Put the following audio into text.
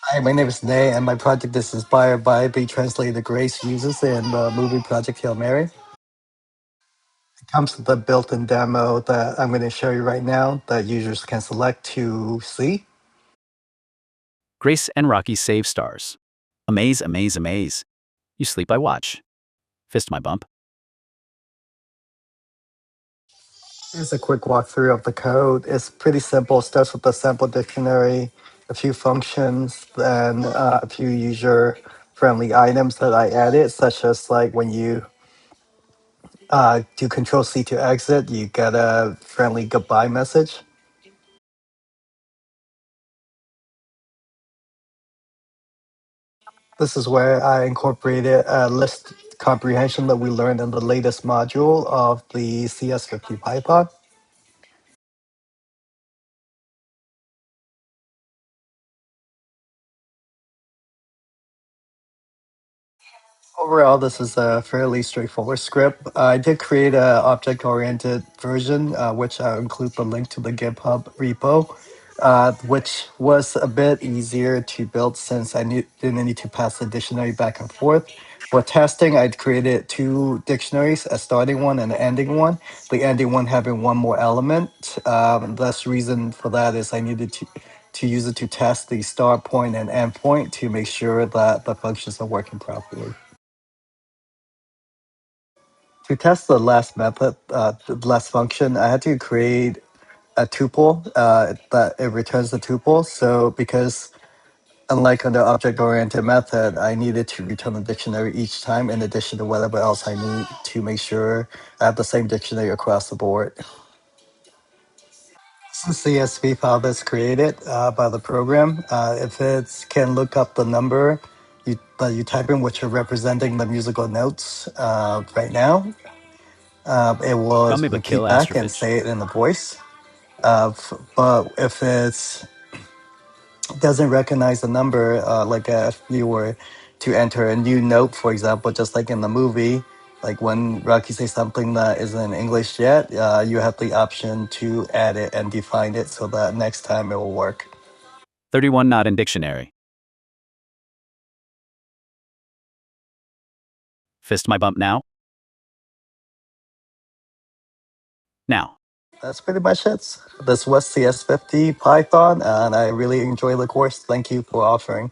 Hi, my name is Nay, and my project is inspired by the translator Grace uses in the movie Project Hail Mary. It comes with a built-in demo that I'm going to show you right now that users can select to see. Grace and Rocky save stars. Amaze, amaze, amaze. You sleep, I watch. Fist my bump. Here's a quick walkthrough of the code. It's pretty simple. It starts with a sample dictionary, a few functions, and a few user-friendly items that I added, such as like when you do Control C to exit, you get a friendly goodbye message. This is where I incorporated a list comprehension that we learned in the latest module of the CS50 Python. Overall, this is a fairly straightforward script. I did create an object-oriented version, which I'll include the link to the GitHub repo, which was a bit easier to build since didn't need to pass the dictionary back and forth. For testing, I'd created two dictionaries, a starting one and an ending one. The ending one having one more element. The reason for that is I needed to use it to test the start point and end point to make sure that the functions are working properly. To test the last method, the last function, I had to create a tuple that it returns the tuple. So because unlike on the object-oriented method, I needed to return the dictionary each time in addition to whatever else I need to make sure I have the same dictionary across the board. This is the CSV file that's created by the program. If it can look up the number that you type in, which are representing the musical notes right now, it will Gummy but repeat kill back and Astrophish. say it in the voice. But if it doesn't recognize the number, like if you were to enter a new note, for example, just like in the movie, like when Rocky says something that isn't in English yet, you have the option to add it and define it so that next time it will work. 31 not in dictionary. Fist my bump now. Now. That's pretty much it. This was CS50 Python, and I really enjoy the course. Thank you for offering.